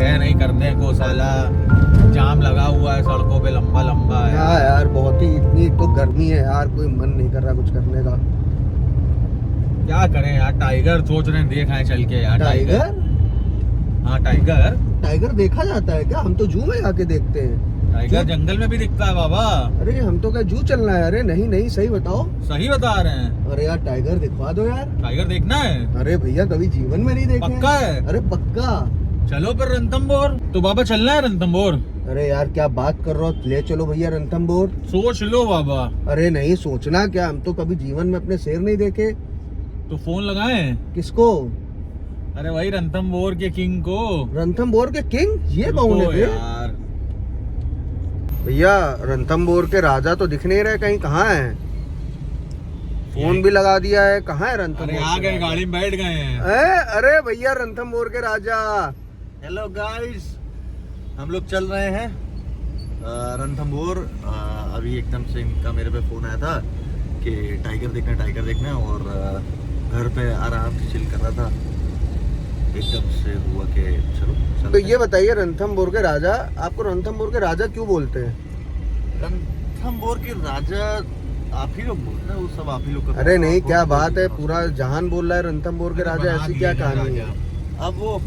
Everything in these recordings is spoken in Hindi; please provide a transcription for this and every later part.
है नहीं करने को, साला जाम लगा हुआ है सड़कों पे लंबा लंबा है। हाँ यार बहुत ही, इतनी तो गर्मी है यार, कोई मन नहीं कर रहा कुछ करने का। क्या करें यार, टाइगर सोच रहे हैं देख आए चल के यार। टाइगर? हाँ टाइगर। टाइगर देखा जाता है क्या? हम तो जू में जाके देखते हैं। टाइगर जंगल में भी दिखता है बाबा। अरे हम तो क्या जू चलना है? अरे नहीं नहीं, सही बताओ। सही बता रहे हैं। अरे यार टाइगर दिखवा दो यार। टाइगर देखना है? अरे भैया कभी जीवन में नहीं देखे। पक्का है? अरे पक्का। चलो फिर रणथंभौर। तो बाबा चलना है रणथंभौर? अरे यार क्या बात कर रहे हो, ले चलो भैया रणथंभौर। सोच लो बाबा। अरे नहीं सोचना क्या, हम तो कभी जीवन में अपने शेर नहीं देखे। तो फोन लगाएं। किसको? अरे वही रणथंभौर के किंग को। रणथंभौर के किंग? ये कौन है यार? भैया रणथंभौर के राजा तो दिख नहीं रहे कहीं, कहाँ है? फोन भी लगा दिया है, कहाँ है रणथंभौर? अरे आ गए, गाड़ी में बैठ गए हैं। अरे भैया रणथंभौर के राजा। हेलो गाइस, हम लोग चल रहे हैं रणथंभौर। अभी एकदम से इनका मेरे पे फोन आया था कि टाइगर देखना है, और घर पे आराम से चिल कर रहा था। एकदम से हुआ कि चलो तो ये बताइए रणथंभौर के राजा, आपको रणथंभौर के राजा क्यों बोलते हैं? रणथंभौर के राजा आप ही लोग बोल रहे हैं, वो सब आप ही लोग। अरे नहीं क्या बात है, पूरा जहान बोल रहा है रणथंभौर के राजा, ऐसी क्या कहानी है? अब वो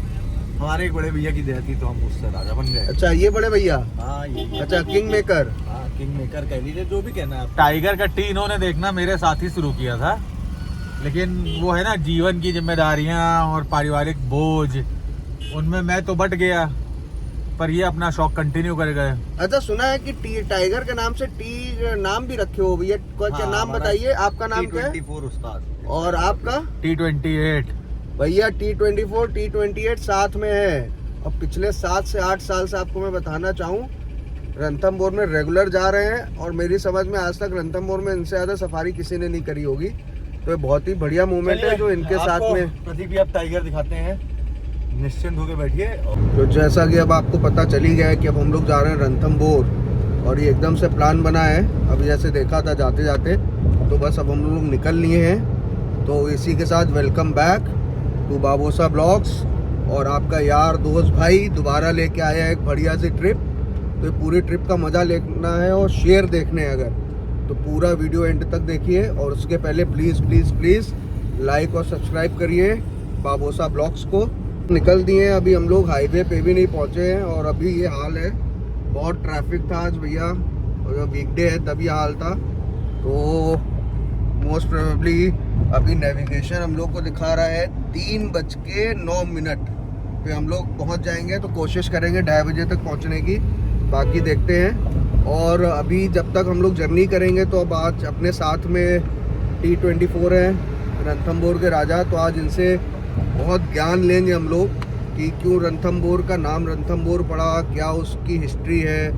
हमारे एक बड़े भैया की दया थी तो हम उससे राजा बन गए। अच्छा ये बड़े भैया? हाँ ये। अच्छा किंग मेकर। हाँ किंग मेकर कह लीजिए, जो भी कहना है आप। टाइगर का टी इन्होंने देखना मेरे साथ ही शुरू किया था, लेकिन वो है ना जीवन की जिम्मेदारियां और पारिवारिक बोझ, उनमें मैं तो बट गया, पर ये अपना शौक कंटिन्यू कर गए। अच्छा सुना है कि टाइगर के नाम से टी नाम भी रखे हो भैया, क्या नाम बताइए? आपका नाम क्या है? T24 उस्ताद। और आपका? T28 भैया T24 T28 साथ में है। और पिछले 7 से 8 साल से आपको मैं बताना चाहूँ, रणथंभौर में रेगुलर जा रहे हैं, और मेरी समझ में आज तक रणथंभौर में इनसे ज्यादा सफारी किसी ने नहीं करी होगी। तो ये बहुत ही बढ़िया मूवमेंट है जो इनके साथ में। प्रदीप जी आप टाइगर दिखाते हैं, निश्चिंत होकर बैठिए। तो जैसा कि अब आपको पता चली गया है कि अब हम लोग जा रहे हैं रणथंभौर, और ये एकदम से प्लान बना है। अब जैसे देखा था जाते जाते, तो बस अब हम लोग निकल लिए हैं। तो इसी के साथ welcome back to Babosa blogs, और आपका यार दोस्त भाई दोबारा लेके आया है एक बढ़िया सी ट्रिप। तो पूरी ट्रिप का मज़ा लेना है और शेयर देखने हैं अगर, तो पूरा वीडियो एंड तक देखिए। और उसके पहले प्लीज़ प्लीज़ प्लीज़ लाइक और सब्सक्राइब करिए बाबोसा ब्लॉग्स को। निकल दिए, अभी हम लोग हाईवे पे भी नहीं पहुंचे हैं, और अभी ये हाल है। बहुत ट्रैफिक था आज भैया, और वीकडे है तभी हाल था। तो मोस्ट प्रोबेबली अभी नेविगेशन हम लोग को दिखा रहा है 3:09 पे हम लोग पहुंच जाएंगे। तो कोशिश करेंगे 2:30 बजे तक पहुंचने की, बाकी देखते हैं। और अभी जब तक हम लोग जर्नी करेंगे, तो अब आज अपने साथ में T24 है रणथंभौर के राजा, तो आज इनसे बहुत ज्ञान लेंगे हम लोग कि क्यों रणथंभौर का नाम रणथंभौर पड़ा, क्या उसकी हिस्ट्री है,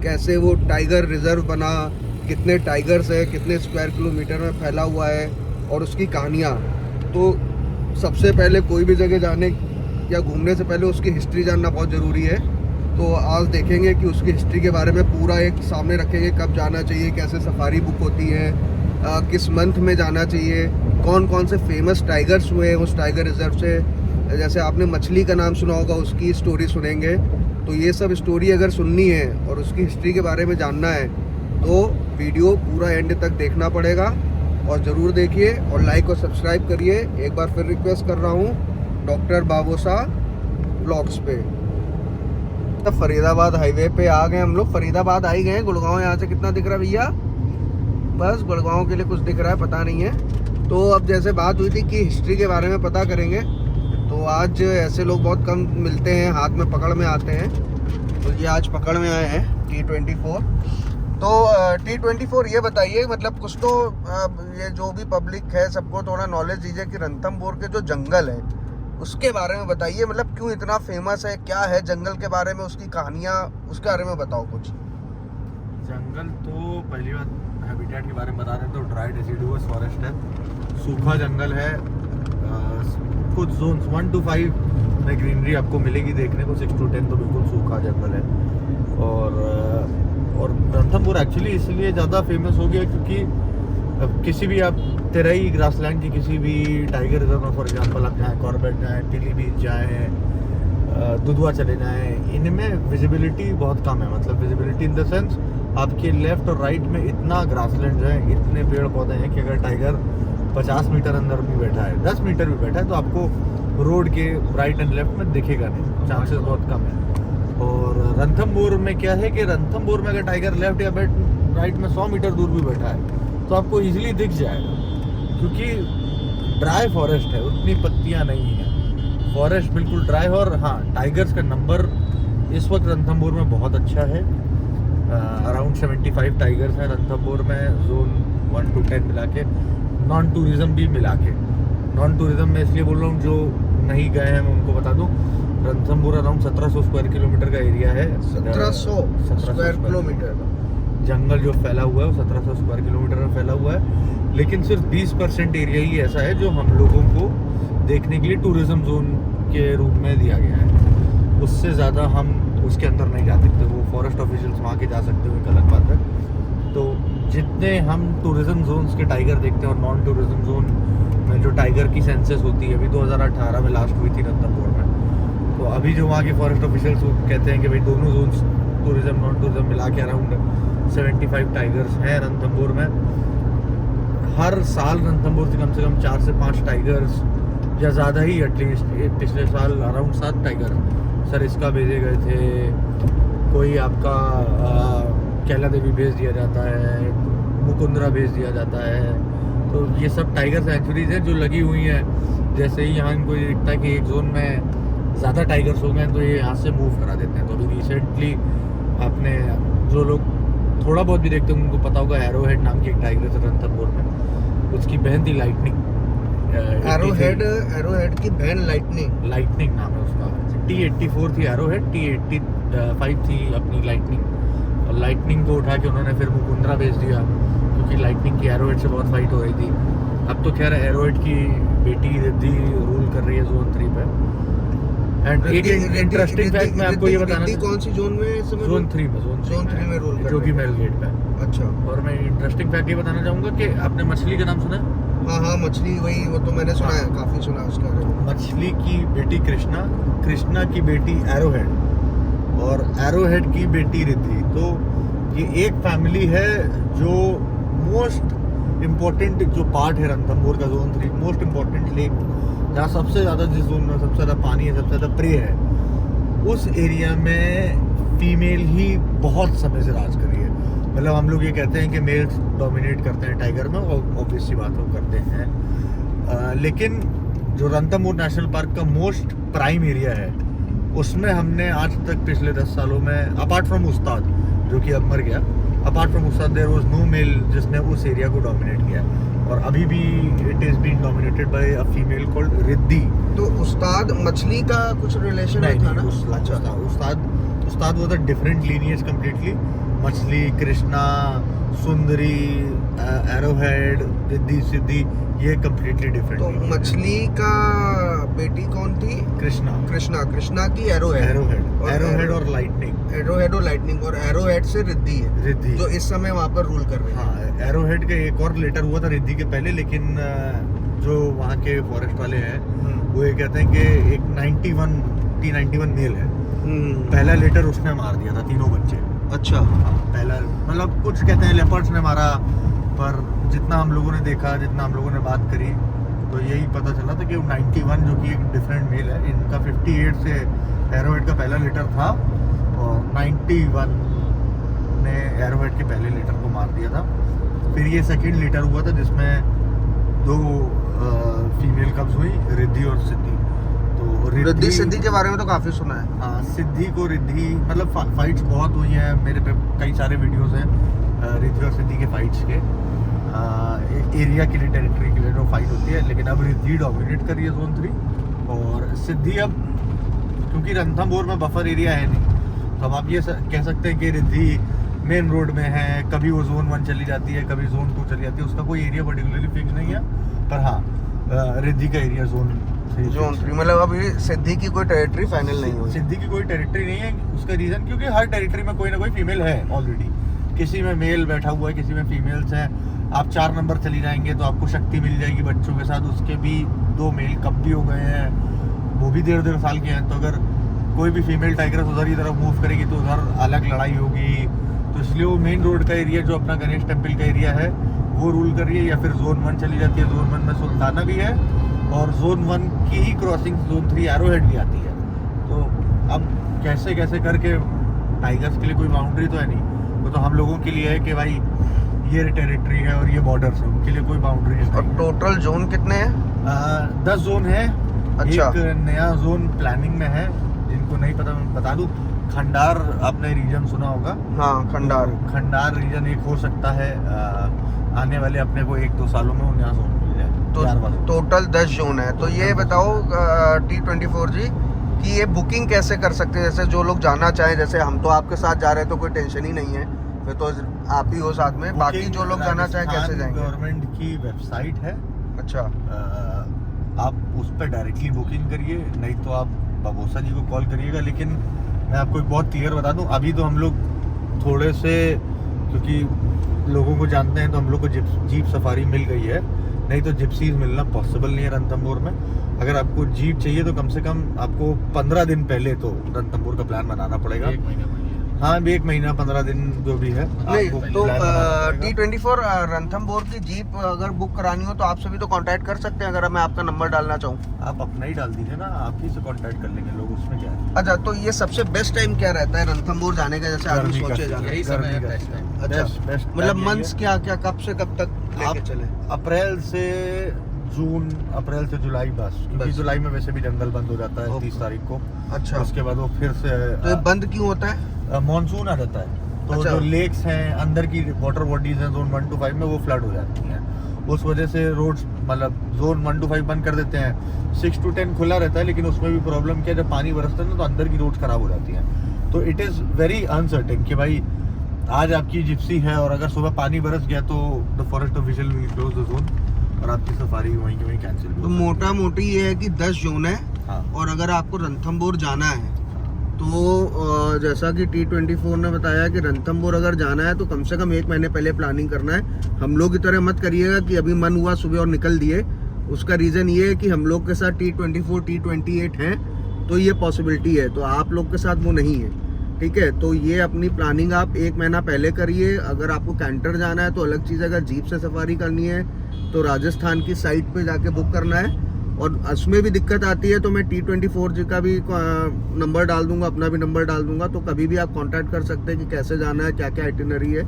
कैसे वो टाइगर रिजर्व बना, कितने टाइगर्स है, कितने स्क्वायर किलोमीटर में फैला हुआ है, और उसकी कहानियाँ। तो सबसे पहले कोई भी जगह जाने या घूमने से पहले उसकी हिस्ट्री जानना बहुत ज़रूरी है। तो आज देखेंगे कि उसकी हिस्ट्री के बारे में पूरा एक सामने रखेंगे, कब जाना चाहिए, कैसे सफारी बुक होती है, किस मंथ में जाना चाहिए, कौन कौन से फेमस टाइगर्स हुए हैं उस टाइगर रिजर्व से। जैसे आपने मछली का नाम सुना होगा, उसकी स्टोरी सुनेंगे। तो ये सब स्टोरी अगर सुननी है और उसकी हिस्ट्री के बारे में जानना है, तो वीडियो पूरा एंड तक देखना पड़ेगा, और ज़रूर देखिए और लाइक और सब्सक्राइब करिए। एक बार फिर रिक्वेस्ट कर रहा हूँ डॉक्टर बाबोसा ब्लॉग्स पे। फरीदाबाद हाईवे पे आ गए हम लोग, फरीदाबाद आ ही गए। गुड़गांव यहाँ से कितना दिख रहा है भैया? बस गुड़गांव के लिए कुछ दिख रहा है, पता नहीं है। तो अब जैसे बात हुई थी कि हिस्ट्री के बारे में पता करेंगे, तो आज ऐसे लोग बहुत कम मिलते हैं, हाथ में पकड़ में आते हैं। तो ये आज पकड़ में आए हैं T24। तो T24 ये बताइए, मतलब कुछ तो ये जो भी पब्लिक है सबको थोड़ा नॉलेज दीजिए कि रणथंभौर के जो जंगल है उसके बारे में बताइए। मतलब क्यों इतना फेमस है, क्या है जंगल के बारे में, उसकी कहानियाँ, उसके बारे में बताओ कुछ। जंगल तो पहली बात हैबिटेट के बारे में बता रहे हैं, तो ड्राई डेसिडुअस फॉरेस्ट है, सूखा जंगल है। कुछ जोन्स 1 to 5 में ग्रीनरी आपको मिलेगी देखने को, 6 to 10 तो बिल्कुल सूखा जंगल है। और रणथंभौर एक्चुअली इसलिए ज़्यादा फेमस हो गया क्योंकि अब किसी भी आप तेराई ग्रासलैंड की किसी भी टाइगर रिजर्व में फॉर एग्जांपल आप जाएँ, कॉर्बेट जाएँ, पीलीभीत जाएँ, दुधवा चले जाएं, इनमें विजिबिलिटी बहुत कम है। मतलब विजिबिलिटी इन द सेंस आपके लेफ्ट और राइट में इतना ग्रासलैंड है, इतने पेड़ पौधे हैं कि अगर टाइगर 50 मीटर अंदर भी बैठा है, 10 मीटर भी बैठा है, तो आपको रोड के राइट एंड लेफ्ट में दिखेगा नहीं, चांसेस बहुत कम है। और रणथंभौर में क्या है कि रणथंभौर में अगर टाइगर लेफ्ट या राइट में 100 मीटर दूर भी बैठा है तो आपको इजीली दिख जाएगा, क्योंकि ड्राई फॉरेस्ट है, उतनी पत्तियां नहीं है, फॉरेस्ट बिल्कुल ड्राई। और हाँ, टाइगर्स का नंबर इस वक्त रणथंभौर में बहुत अच्छा है। अराउंड 75 टाइगर्स हैं रणथंभौर में, जोन 1 to 10 मिला के, नॉन टूरिज्म भी मिला के। नॉन टूरिज्म में इसलिए बोल रहा हूँ, जो नहीं गए हैं मैं उनको बता दूँ, रणथंभौर अराउंड 1700 स्क्वायर किलोमीटर का एरिया है। 1700 स्क्वायर किलोमीटर का जंगल जो फैला हुआ है वो 1700 स्क्वायर किलोमीटर में फैला हुआ है, लेकिन सिर्फ 20% एरिया ही ऐसा है जो हम लोगों को देखने के लिए टूरिज्म जोन के रूप में दिया गया है। उससे ज़्यादा हम उसके अंदर नहीं जा सकते, वो फॉरेस्ट ऑफिशियल्स वहाँ के जा सकते हो, एक अलग बात है। तो जितने हम टूरिज्म जोन्स के टाइगर देखते हैं और नॉन टूरिज्म जोन में जो टाइगर की सेंसस होती है, अभी 2018 में लास्ट हुई थी रणथंभौर में, तो अभी जो वहाँ के फॉरेस्ट ऑफिशियल्स कहते हैं कि भाई दोनों जोन्स टूरिज्म नॉन टूरिज्म मिला के अराउंड 75 टाइगर्स हैं रणथंभौर में। हर साल रणथंभौर से कम 4 से 5 टाइगर्स या ज़्यादा ही, एटलीस्ट पिछले साल अराउंड 7 टाइगर सरिस्का भेजे गए थे, कोई आपका कैला देवी भेज दिया जाता है, मुकुंदरा भेज दिया जाता है। तो ये सब टाइगर सेंचुरीज हैं जो लगी हुई हैं। जैसे ही यहाँ इनको ये दिखता है कि एक जोन में ज़्यादा टाइगर्स हो गए हैं तो ये यहाँ से मूव करा देते हैं। तो अभी रिसेंटली आपने जो लोग थोड़ा बहुत भी देखते हैं उनको पता होगा, एरोहेड नाम की एक टाइगर है रणथंभौर में, उसकी बहन थी लाइटनिंग। एरोहेड की बहन लाइटनिंग नाम है उसका। T84 थी एरोहेड, T85 थी अपनी लाइटनिंग, और लाइटनिंग को उठा के उन्होंने फिर मुकुंदरा भेज दिया, क्योंकि लाइटनिंग की एरोहेड से बहुत फाइट हो रही थी। अब तो खैर एरोहेड की बेटी रिद्धि रूल कर रही है जोन 3 पे। एंड एक इंटरेस्टिंग फैक्ट मैं आपको ये बताना, कौन सी जोन में? जोन 3 में, जोन 3 में रूल कर, जोगी महल गेट पे। अच्छा। और मैं इंटरेस्टिंग फैक्ट ये बताना चाहूँगा कि आपने मछली का नाम सुना है? हाँ, मछली, वही, वो तो मैंने सुना है, काफी सुना है उसके बारे में। मछली की बेटी कृष्णा की बेटी एरोहेड, और एरोहेड की बेटी रिद्धि। तो ये एक फैमिली है जो मोस्ट इम्पोर्टेंट जो पार्ट है रणथंभौर का जोन 3, मोस्ट इम्पोर्टेंट लेक, जहाँ सबसे ज़्यादा, जिस जोन में सबसे ज़्यादा पानी है, सबसे ज़्यादा प्रे है, उस एरिया में फीमेल ही बहुत समय से राज करी है। मतलब हम लोग ये कहते हैं कि मेल्स डोमिनेट करते हैं टाइगर में, और ऑब्वियसली बात वो करते हैं, लेकिन जो रणथंभौर नेशनल पार्क का मोस्ट प्राइम एरिया है, उसमें हमने आज तक पिछले 10 सालों में, अपार्ट फ्रॉम उस्ताद जो कि अब मर गया, apart from Ustad there was no mail जिसने उस एरिया को डोमिनेट किया, और अभी भी it is being dominated by a female called Riddhi. तो उस्ताद मछली का कुछ रिलेशन था ना? उस्ताद was a different lineage completely. मछली, कृष्णा, सुंदरी, एरोहेड, रिद्धि, सिद्धि, ये कम्प्लीटली डिफरेंट। तो मछली का बेटी कौन थी? कृष्णा की एरोहेड और लाइटनिंग, और एरोहेड से रिद्धि जो इस समय वहाँ पर रूल कर रही है। हाँ, एरोहेड का एक और लेटर हुआ था रिद्धि के पहले, लेकिन जो वहाँ के फॉरेस्ट वाले हैं वो ये कहते हैं कि एक T91 मेल है, पहला लेटर उसने मार दिया था, तीनों बच्चे। अच्छा। पहला, मतलब कुछ कहते हैं लेपर्ड्स ने मारा, पर जितना हम लोगों ने देखा, जितना हम लोगों ने बात करी, तो यही पता चला था कि 91 जो कि एक डिफरेंट मेल है, इनका 58 से एरोहेड का पहला लेटर था, और 91 ने एरोहेड के पहले लेटर को मार दिया था। फिर ये सेकंड लेटर हुआ था जिसमें 2 फीमेल कब्स हुई, रिद्धि और सिद्धि। तो रिद्धि सिद्धि के बारे में तो काफी सुना है। हाँ, सिद्धि को रिद्धि, मतलब फाइट्स बहुत हुई हैं, मेरे पे कई सारे वीडियोस हैं रिद्धि और सिद्धि के फाइट्स के, एरिया के लिए, टेरिटरी के लिए जो फाइट होती है। लेकिन अब रिद्धि डोमिनेट कर रही है जोन 3, और सिद्धि अब, क्योंकि रणथंभौर में बफर एरिया है नहीं, तो अब आप ये कह सकते हैं कि रिद्धि मेन रोड में है, कभी वो जोन 1 चली जाती है, कभी जोन 2 चली जाती है, उसका कोई एरिया पर्टिकुलरली फिक्स नहीं है। पर हाँ, रिद्धि का एरिया जोन 3, मतलब अभी सिद्धि की कोई टेरिटरी फाइनल नहीं हुई। सिद्धि की कोई टेरिटरी नहीं है, उसका रीजन क्योंकि हर टेरिटरी में कोई ना कोई फीमेल है ऑलरेडी, किसी में मेल बैठा हुआ है, किसी में फीमेल्स हैं। आप 4 नंबर चली जाएंगे तो आपको शक्ति मिल जाएगी बच्चों के साथ, उसके भी 2 मेल कब भी हो गए हैं, वो भी 1.5 साल के हैं। तो अगर कोई भी फीमेल टाइगर उधर ही तरफ मूव करेगी तो उधर अलग लड़ाई होगी। तो इसलिए वो मेन रोड का एरिया जो अपना गणेश टेम्पल का एरिया है वो रूल कर रही है, या फिर जोन 1 चली जाती है। जोन 1 में सुल्ताना भी है और जोन 1 की ही क्रॉसिंग जोन 3 एरोहेड भी आती है। तो अब कैसे कैसे करके टाइगर्स के लिए कोई बाउंड्री तो है नहीं, वो तो हम लोगों के लिए है कि भाई ये टेरिटरी है और ये बॉर्डर्स है, उनके लिए कोई बाउंड्रीज और नहीं है। टोटल जोन कितने हैं? 10 जोन है। अच्छा। एक नया जोन प्लानिंग में है, जिनको नहीं पता मैं बता दूं, खंडार आपने रीजन सुना होगा। हाँ, खंडार। तो खंडार रीजन एक हो सकता है आने वाले अपने को 1-2 सालों में वो नया जोन मिल जाए। तो टोटल 10 जोन है। तो ये बताओ T24 जी कि ये बुकिंग कैसे कर सकते हैं? जैसे जो लोग जाना चाहें, जैसे हम तो आपके साथ जा रहे हैं तो कोई टेंशन ही नहीं है, फिर तो आप ही हो साथ में। बाकी जो लोग जाना चाहें कैसे जाएंगे? गवर्नमेंट की वेबसाइट है। अच्छा। आप उस पर डायरेक्टली बुकिंग करिए, नहीं तो आप बाबोसा जी को कॉल करिएगा। लेकिन मैं आपको एक बहुत क्लियर बता दूं, अभी तो हम लोग थोड़े से, क्योंकि लोगों को जानते हैं, तो हम लोग को जीप सफारी मिल गई है, नहीं तो जिप्सीज मिलना पॉसिबल नहीं है रणथंभौर में। अगर आपको जीप चाहिए तो कम से कम आपको 15 दिन पहले तो रणथंभौर का प्लान बनाना पड़ेगा। 1 महीना हाँ, 1 महीना 15 दिन जो भी है नहीं आपको तो plan बनाना पड़ेगा। T24 रणथंभौर की जीप अगर बुक करानी हो तो आपसे भी तो कांटेक्ट कर सकते हैं, अगर मैं आपका नंबर डालना चाहूँ। आप अपना ही डाल दीजिए ना, आप ही से कांटेक्ट कर लेंगे लोग, उसमें क्या है। अच्छा, तो ये सबसे बेस्ट टाइम क्या रहता है रणथंभौर जाने का? जैसे आदमी गर्मी का सोचे जाना। यही समय है बेस्ट टाइम। अच्छा, बेस्ट मतलब मंथ्स क्या क्या, कब से कब तक लेके आप- चले? अप्रैल से जून, अप्रैल से जुलाई बस, क्योंकि बस। जुलाई में वैसे भी जंगल बंद हो जाता है 30 तारीख को। अच्छा, उसके बाद वो फिर से तो ये बंद क्यों होता है? मानसून आ जाता है, तो अच्छा। जो लेक्स हैं, अंदर की वाटर बॉडीज हैं जोन 1 to 5 में, वो फ्लड हो जाती हैं। उस वजह से रोड्स, मतलब जोन 1 to 5 बंद कर देते हैं। 6 to 10 खुला रहता है, लेकिन उसमें भी प्रॉब्लम क्या है, जब पानी बरसता है ना तो अंदर की रोड्स खराब हो जाती हैं। तो इट इज़ वेरी अनसर्टेन कि भाई आज आपकी जिप्सी है और अगर सुबह पानी बरस गया तो the forest official will close the zone और आपकी सफारी वहीं की वहीं कैंसिल तो मोटा मोटी ये है कि 10 जोन है। हाँ। और अगर आपको रणथंभौर जाना है तो जैसा कि T24 ने बताया कि रणथंभौर अगर जाना है तो कम से कम 1 महीने पहले प्लानिंग करना है। हम लोग की तरह मत करिएगा कि अभी मन हुआ सुबह और निकल दिए। उसका रीज़न ये है कि हम लोग के साथ T24 T28 है, तो ये पॉसिबिलिटी है, तो आप लोग के साथ वो नहीं है। ठीक है, तो ये अपनी प्लानिंग आप 1 महीना पहले करिए। अगर आपको कैंटर जाना है तो अलग चीज़, अगर जीप से सफारी करनी है तो राजस्थान की साइट पे जाके बुक करना है। और उसमें भी दिक्कत आती है तो मैं T24 जी का भी नंबर डाल दूंगा, अपना भी नंबर डाल दूंगा, तो कभी भी आप कांटेक्ट कर सकते हैं कि कैसे जाना है, क्या क्या आइटिनरी है।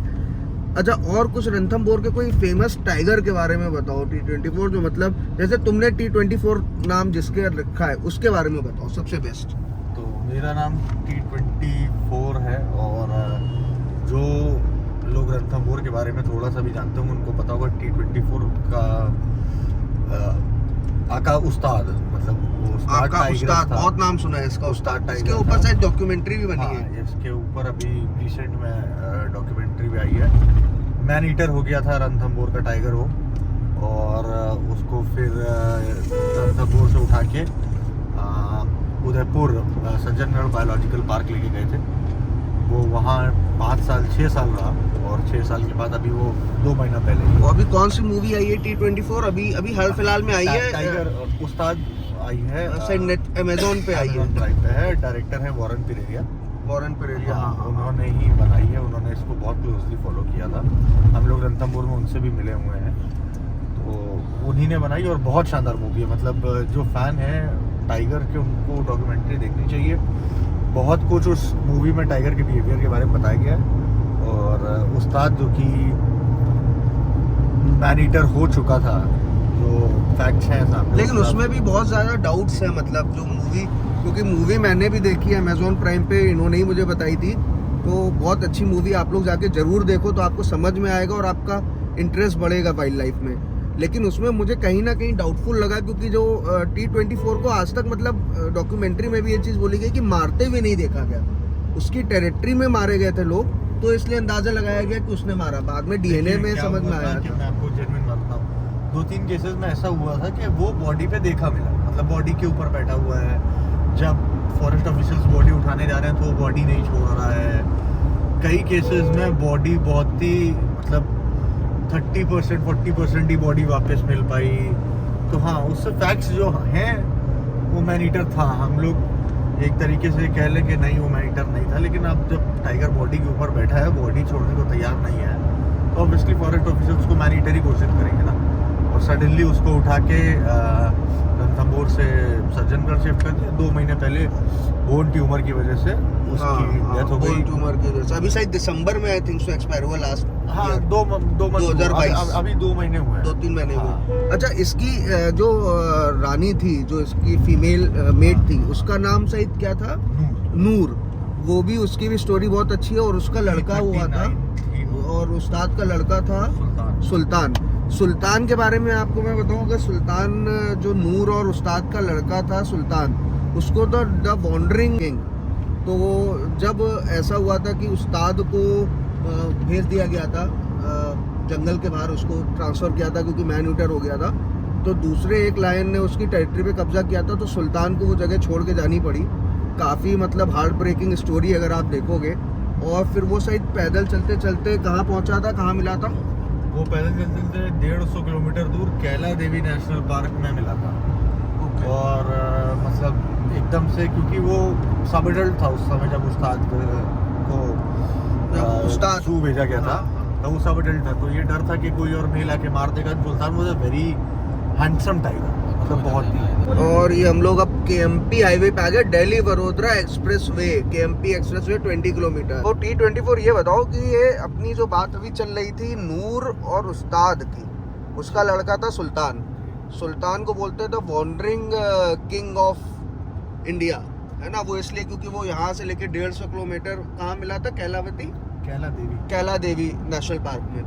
अच्छा, और कुछ रणथंभौर के कोई फेमस टाइगर के बारे में बताओ T24, जो मतलब जैसे तुमने T24 नाम जिसके रखा है उसके बारे में बताओ सबसे बेस्ट। तो मेरा नाम T24 है, और जो लोग रणथंभौर के बारे में थोड़ा सा भी जानते होंगे उनको पता होगा T24 का आका उस्ताद, मतलब वो उस्ताद आपका टाइगर उस्ताद, था। बहुत नाम सुना है इसका, उस्ताद टाइगर। इसके था। ऊपर शायद डॉक्यूमेंट्री भी बनी हाँ, है। इसके ऊपर अभी रिसेंट में डॉक्यूमेंट्री भी आई है। मैन ईटर हो गया था रणथंभौर का टाइगर वो, और उसको फिर रणथंभौर से उठा के उदयपुर सज्जनगढ़ बायोलॉजिकल पार्क लेके गए थे। वो वहाँ 6 साल रहा, और 6 साल के बाद अभी वो 2 महीना पहले वो अभी कौन सी मूवी आई है T24? अभी हाल फिलहाल में आई है। टाइगर उस्ताद आई है, शायद नेट अमेज़न पे आई है। Amazon Prime पे है। डायरेक्टर है वॉरेन पिरेरिया। वॉरेन पिरेरिया। हाँ, उन्होंने ही बनाई है, उन्होंने इसको बहुत क्लोजली फॉलो किया था। हम लोग रणथंभौर में उनसे भी मिले हुए हैं, तो उन्हीं ने बनाई, और बहुत शानदार मूवी है। मतलब जो फैन है टाइगर के उनको डॉक्यूमेंट्री देखनी चाहिए। बहुत कुछ उस मूवी में टाइगर के बिहेवियर के बारे में बताया गया है, और उस्ताद जो कि मैन ईटर हो चुका था, जो फैक्ट्स हैं सामने। लेकिन उसमें भी बहुत ज़्यादा डाउट्स है, मतलब जो मूवी, क्योंकि मूवी मैंने भी देखी है Amazon प्राइम पे, इन्होंने ही मुझे बताई थी। तो बहुत अच्छी मूवी, आप लोग जाके ज़रूर देखो तो आपको समझ में आएगा और आपका इंटरेस्ट बढ़ेगा वाइल्ड लाइफ में। लेकिन उसमें मुझे कहीं ना कहीं डाउटफुल लगा, क्योंकि जो T24 को आज तक, मतलब डॉक्यूमेंट्री में भी ये चीज़ बोली गई कि मारते हुए नहीं देखा गया, उसकी टेरिटरी में मारे गए थे लोग, तो इसलिए अंदाजा लगाया गया कि उसने मारा। बाद में DNA में समझ में आया कि था। मैं आपको जेन्युइन बात बताऊं, 2-3 केसेस में ऐसा हुआ था कि वो बॉडी पे देखा मिला, मतलब बॉडी के ऊपर बैठा हुआ है। जब फॉरेस्ट ऑफिशियल्स बॉडी उठाने जा रहे हैं तो वो बॉडी नहीं छोड़ रहा है। कई केसेस में बॉडी बहुत ही, मतलब 30% 40% ही बॉडी वापस मिल पाई। तो हाँ, उससे फैक्ट्स जो हैं वो मैन ईटर था। हम लोग एक तरीके से कह ले कि नहीं वो मैनीटर नहीं था, लेकिन अब जब टाइगर बॉडी के ऊपर बैठा है, बॉडी छोड़ने को तैयार नहीं है, तो ऑब्वियसली फॉरेस्ट ऑफिसर उसको मैनीटरी घोषित करेंगे ना। और सडनली उसको उठा के रणथंभौर से सज्जनगढ़ शिफ्ट कर दिया 2 महीने पहले बोन ट्यूमर की वजह से उसकी डेथ हो गई। ट्यूमर की वजह से अभी शायद दिसंबर में आई थिंक सो एक्सपायर हुआ लास्ट। हाँ, 2 महीने हुए हैं। 2-3 महीने हाँ। हुए। अच्छा, इसकी जो रानी थी, जो इसकी फीमेल मेट थी, उसका नाम शायद क्या था? नूर। वो भी, उसकी भी स्टोरी बहुत अच्छी है। और उसका लड़का हुआ था, और उस्ताद का लड़का था सुल्तान। सुल्तान के बारे में आपको मैं बताऊंगा, सुल्तान जो नूर और उस्ताद का लड़का था सुल्तान, उसको तो द वॉन्डरिंग किंग, तो जब ऐसा हुआ था कि उस्ताद को भेज दिया गया था जंगल के बाहर, उसको ट्रांसफ़र किया था क्योंकि मैन ईटर हो गया था, तो दूसरे एक लायन ने उसकी टेरिटरी पे कब्जा किया था, तो सुल्तान को वो जगह छोड़ के जानी पड़ी। काफ़ी मतलब हार्ट ब्रेकिंग स्टोरी अगर आप देखोगे। और फिर वो शायद पैदल चलते चलते कहाँ पहुँचा था, कहाँ मिला था? वो पैदल चलते चलते 150 किलोमीटर दूर कैला देवी नेशनल पार्क में मिला था। और मतलब एकदम से, क्योंकि वो सब एडल्ट था उस समय जब उस्ताद को उस्ताद जू भेजा गया था, तो वो सब एडल्ट था, तो ये डर था कि कोई और मेल आके मार देगा। Sultan was a very handsome tiger, मतलब बहुत ही। और ये हम लोग अब केएमपी हाईवे पे आ गए, Delhi Vadodara express way, KMP express way 20 kilometre. तो T24 ये बताओ कि ये अपनी जो बात अभी चल रही थी नूर और उस्ताद की, उसका लड़का था सुल्तान। सुल्तान को बोलते थे वॉन्डरिंग किंग ऑफ इंडिया, है ना? वो इसलिए क्योंकि वो यहाँ से लेके 150 किलोमीटर कहाँ मिला था? कैला देवी नेशनल पार्क में।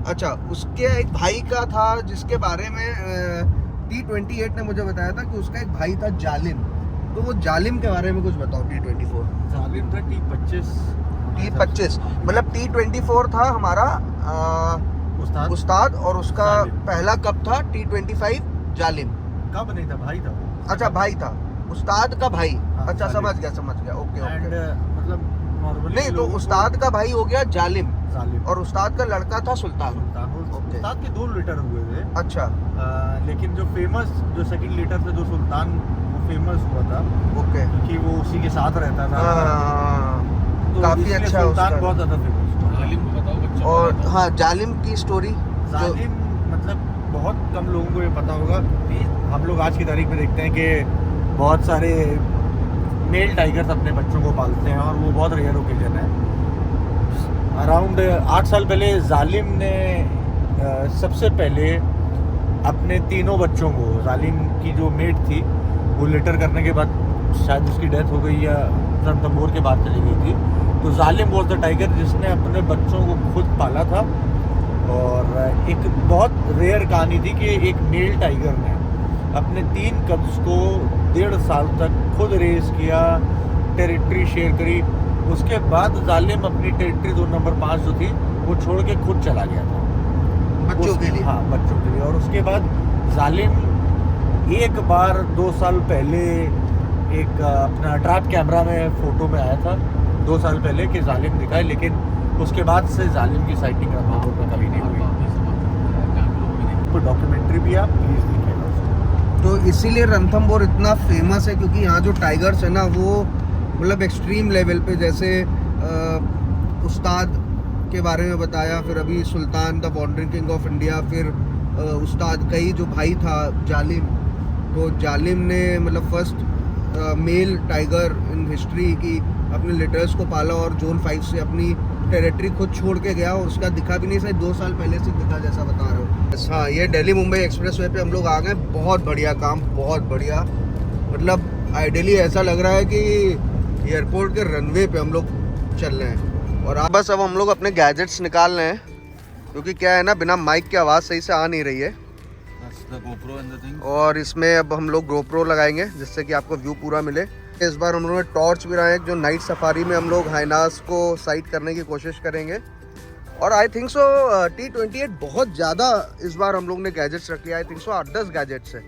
अच्छा, उसके एक भाई का था जिसके बारे में T28 ने मुझे बताया था कि उसका एक भाई था जालिम। तो वो जालिम के बारे में कुछ बताओ। T24 जालिम था T25 मतलब T24 था हमारा उस्ताद, और उसका पहला कब था? T25 जालिम। कब नहीं था, भाई था। अच्छा, भाई था, उस्ताद का भाई। हाँ, अच्छा, समझ गया। ओके। मतलब नहीं, तो उस्ताद का भाई हो गया जालिम, जालिम, और उस्ताद का लड़का था सुल्तान। उस्ताद के 2 लीटर हुए थे। अच्छा। लेकिन जो फेमस, जो सेकंड लीटर थे, जो सुल्तान, वो फेमस हुआ था ओके, क्योंकि वो उसी के साथ रहता था। तो काफी इसलिए अच्छा सुल्तान उसका। बहुत ज्यादा फेमस हुआ। जालिम को बताओ बच्चा। और हाँ, जालिम की स्टोरी, जालिम मतलब बहुत कम लोगों को ये पता होगा कि हम लोग आज की तारीख में देखते हैं कि बहुत सारे मेल टाइगर्स अपने बच्चों को पालते हैं, और वो बहुत रेयर ओकेजन है। अराउंड 8 साल पहले जालिम ने सबसे पहले अपने 3 बच्चों को, जालिम की जो मेट थी वो लिटर करने के बाद शायद उसकी डेथ हो गई या रणथंभौर के बाद चली गई थी, तो जालिम वॉज द टाइगर जिसने अपने बच्चों को खुद पाला था। और एक बहुत रेयर कहानी थी कि एक मेल टाइगर ने अपने 3 कब्ज को 1.5 साल तक खुद रेस किया, टेरिटरी शेयर करी। उसके बाद जालिम अपनी टेरिटरी 2 नंबर 5 जो थी वो छोड़ के खुद चला गया था बच्चों के लिए। हाँ, बच्चों के लिए। और उसके बाद जालिम एक बार 2 साल पहले एक अपना ट्रैप कैमरा में फोटो में आया था 2 साल पहले कि जालिम दिखा है, लेकिन उसके बाद से जालिम की साइटिंग रणथंभौर में कभी नहीं हुई। तो डॉक्यूमेंट्री भी आप प्लीज़ देखिएगा उसको। तो इसीलिए रणथंभौर इतना फेमस है क्योंकि यहाँ जो टाइगर्स है ना, वो मतलब एक्सट्रीम लेवल पे, जैसे उस्ताद के बारे में बताया, फिर अभी Sultan the wandering king of India, फिर उस्ताद का ही जो भाई था जालिम, तो जालिम ने मतलब first male tiger in history की अपने लिटर्स को पाला और जोन 5 से अपनी टेरिटरी खुद छोड़ के गया, और उसका दिखा भी नहीं, शायद 2 साल पहले से दिखा जैसा बता रहे हो। हाँ, ये दिल्ली मुंबई एक्सप्रेस वे पे हम लोग आ गए। बहुत बढ़िया काम, बहुत बढ़िया। मतलब आइडियली ऐसा लग रहा है कि एयरपोर्ट के रनवे पे हम लोग चल रहे हैं। और बस अब हम लोग अपने गैजेट्स निकाल रहे हैं, क्योंकि क्या है ना, बिना माइक की आवाज़ सही से आ नहीं रही है। और इसमें अब हम लोग GoPro लगाएंगे जिससे कि आपको व्यू पूरा मिले। इस बार हम लोगों ने टॉर्च भी लाए, जो नाइट सफारी में हम लोग हाइनास को साइट करने की कोशिश करेंगे। और आई थिंक सो T28 बहुत ज़्यादा इस बार हम लोग ने गैजेट्स रख लिया। आई थिंक सो 8-10 गैजेट्स है।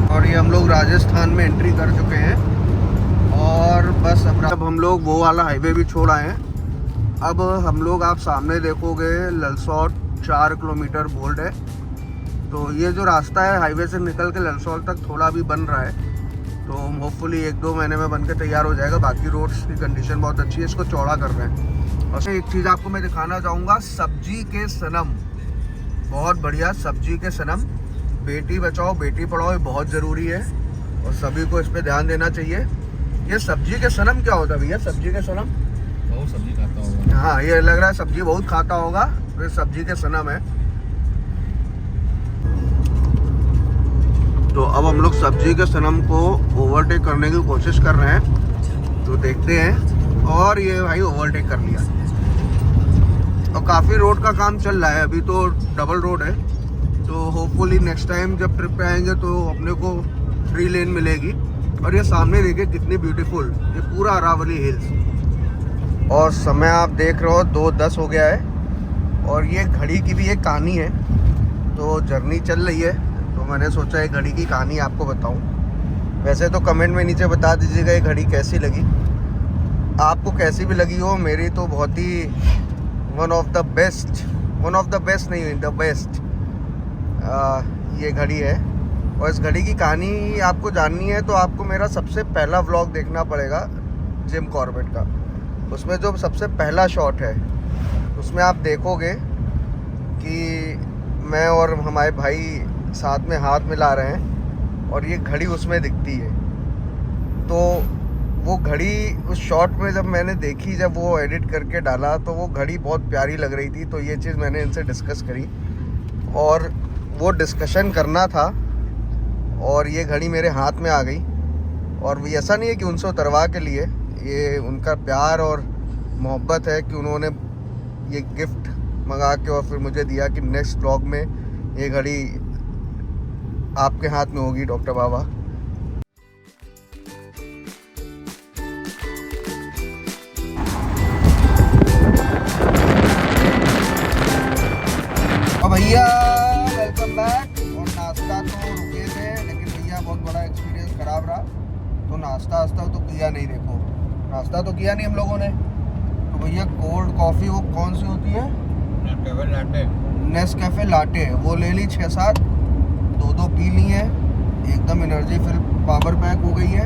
और ये हम लोग राजस्थान में एंट्री कर चुके हैं, और बस अब हम लोग वो वाला हाईवे भी छोड़ आए हैं। अब हम लोग आप सामने देखोगे ललसौट 4 किलोमीटर बोल्ड है। तो ये जो रास्ता है हाईवे से निकल के ललसौट तक थोड़ा भी बन रहा है, तो होपफुली 1-2 महीने में बन के तैयार हो जाएगा। बाकी रोड्स की कंडीशन बहुत अच्छी है, इसको चौड़ा कर रहे हैं। और एक चीज़ आपको मैं दिखाना चाहूँगा, सब्जी के सनम, बहुत बढ़िया सब्जी के सनम। बेटी बचाओ बेटी पढ़ाओ, ये बहुत ज़रूरी है और सभी को इस पर ध्यान देना चाहिए। ये सब्जी के सनम क्या होता है भैया? सब्जी के सनम बहुत सब्जी खाता होगा। हाँ, ये लग रहा है सब्जी बहुत खाता होगा, तो ये सब्जी के सनम है। तो अब हम लोग सब्जी के सनम को ओवरटेक करने की कोशिश कर रहे हैं, तो देखते हैं। और ये भाई ओवरटेक कर लिया। और काफ़ी रोड का काम चल रहा है, अभी तो डबल रोड है। तो होपफुली नेक्स्ट टाइम जब ट्रिप पे आएंगे तो अपने को 3 लेन मिलेगी। और ये सामने देखिए कितनी ब्यूटीफुल, ये पूरा अरावली हिल्स। और समय आप देख रहे हो 2:10 हो गया है। और ये घड़ी की भी एक कहानी है, तो जर्नी चल रही है, तो मैंने सोचा ये घड़ी की कहानी आपको बताऊं। वैसे तो कमेंट में नीचे बता दीजिएगा ये घड़ी कैसी लगी, आपको कैसी भी लगी हो। मेरी तो बहुत ही वन ऑफ द बेस्ट नहीं, द बेस्ट ये घड़ी है। और इस घड़ी की कहानी आपको जाननी है तो आपको मेरा सबसे पहला व्लॉग देखना पड़ेगा जिम कॉर्बेट का। उसमें जो सबसे पहला शॉट है उसमें आप देखोगे कि मैं और हमारे भाई साथ में हाथ मिला रहे हैं और ये घड़ी उसमें दिखती है। तो वो घड़ी उस शॉट में जब मैंने देखी, जब वो एडिट करके डाला, तो वो घड़ी बहुत प्यारी लग रही थी। तो ये चीज़ मैंने इनसे डिस्कस करी और वो डिस्कशन करना था और ये घड़ी मेरे हाथ में आ गई। और ऐसा नहीं है कि उनसे उतरवा के लिए, ये उनका प्यार और मोहब्बत है कि उन्होंने ये गिफ्ट मंगा के और फिर मुझे दिया कि नेक्स्ट व्लॉग में ये घड़ी आपके हाथ में होगी डॉक्टर बाबा। और भैया वेलकम बैक। और नाश्ता तो रुके थे, लेकिन भैया बहुत बड़ा एक्सपीरियंस खराब रहा, तो नाश्ता तो किया नहीं। देखो नाश्ता तो किया नहीं हम लोगों ने। तो भैया कोल्ड कॉफ़ी वो कौन सी होती है? नेस्कैफे लाटे, वो ले ली 6-7, 2 पी ली है, एकदम एनर्जी फिल पावर पैक हो गई है।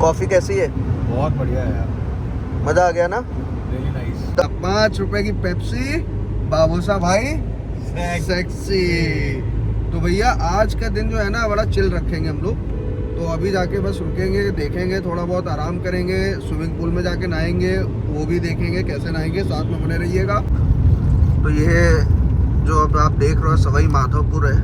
कॉफ़ी कैसी है? बहुत बढ़िया है यार, मज़ा आ गया ना? Very nice. 5 रुपए की पेप्सी, बाबूसा भाई सेक्सी। तो भैया आज का दिन जो है ना बड़ा चिल रखेंगे हम लोग। तो अभी जाके बस रुकेंगे, देखेंगे, थोड़ा बहुत आराम करेंगे, स्विमिंग पूल में जाके नहाएंगे, वो भी देखेंगे कैसे नहाएंगे, साथ में बने रहिएगा। तो ये जो अब आप देख रहे हो सवाई माधोपुर है।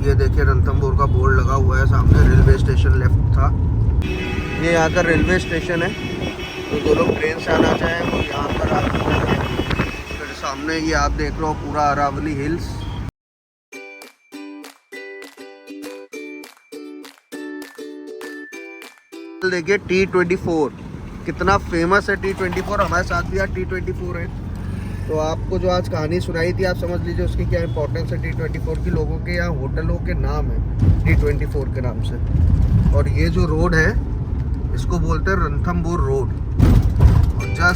ये देखिए रणथंभौर का बोर्ड लगा हुआ है सामने, रेलवे स्टेशन लेफ्ट था। ये यहाँ का रेलवे स्टेशन है, तो जो लोग ट्रेन से आना चाहें वो यहाँ पर आ सकते हैं। फिर सामने ये आप देख रहे हो पूरा अरावली हिल्स। देखिए T24 कितना फेमस है। T24 हमारे साथ भी यार T24 है। तो आपको जो आज कहानी सुनाई थी आप समझ लीजिए उसकी क्या इंपॉर्टेंस है। T24 की लोगों के यहाँ होटलों के नाम है T24 के नाम से। और ये जो रोड है इसको बोलते हैं रणथंभौर रोड।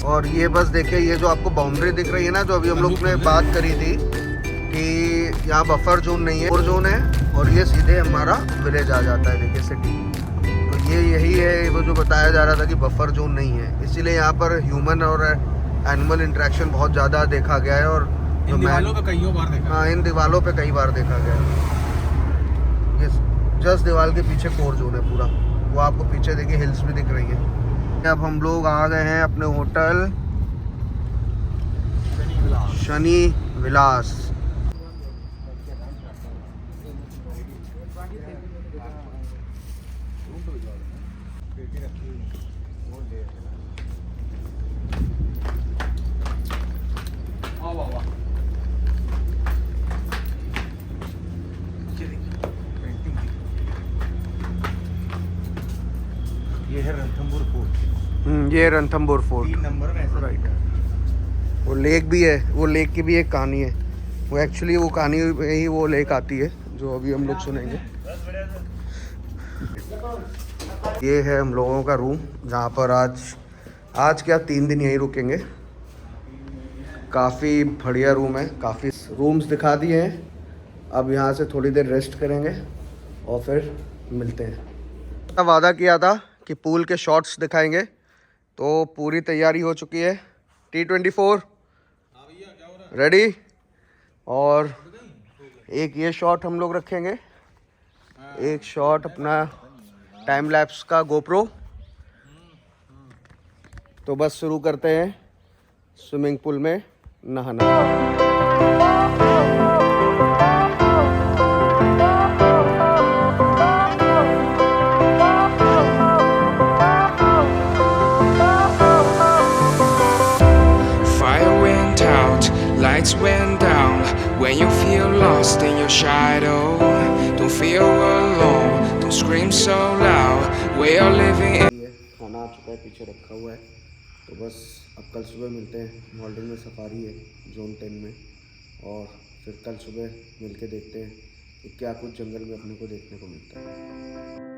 और ये बस देखिए ये जो आपको बाउंड्री दिख रही है ना, जो अभी हम लोग ने बात करी थी कि यहाँ बफर जोन नहीं है, बफर जोन है। और ये सीधे हमारा विलेज आ जाता है, देखिए सिटी। तो ये यही है वो जो बताया जा रहा था कि बफर जोन नहीं है, इसीलिए यहाँ पर ह्यूमन और एनिमल इंटरेक्शन बहुत ज़्यादा देखा गया है। और इन दीवालों पे कई बार देखा। हाँ, इन दीवालों पे कई बार देखा गया है। ये जस्ट दीवार के पीछे कोर जोन है पूरा, वो आपको पीछे देखिए हिल्स भी दिख रही है। अब हम लोग आ गए हैं अपने होटल शनि विलास। ये है रणथंभौर फोर्ट। ये रणथंभौर फोर्ट 3 नंबर में ऐसा राइट। वो लेक भी है, वो लेक की भी एक कहानी है। वो एक्चुअली वो कहानी में ही वो लेक आती है जो अभी हम लोग सुनेंगे। ये है हम लोगों का रूम, जहाँ पर आज क्या 3 दिन यहीं रुकेंगे। काफ़ी बढ़िया रूम है, काफ़ी रूम्स दिखा दिए हैं। अब यहाँ से थोड़ी देर रेस्ट करेंगे और फिर मिलते हैं। वादा किया था कि पूल के शॉट्स दिखाएंगे, तो पूरी तैयारी हो चुकी है। T24 ready. और एक ये शॉट हम लोग रखेंगे, एक शॉट अपना टाइम लैप्स का गोप्रो। तो बस शुरू करते हैं स्विमिंग पूल में नहाना। Fire went out, lights went down. When you feel lost in your shadow, don't feel alone, don't scream so loud. We are living in खाना आ चुका है, पीछे रखा हुआ है। तो बस अब कल सुबह मिलते हैं। मॉर्निंग में सफारी है जोन 10 में, और फिर कल सुबह मिलके देखते हैं कि क्या कुछ जंगल में अपने को देखने को मिलता है।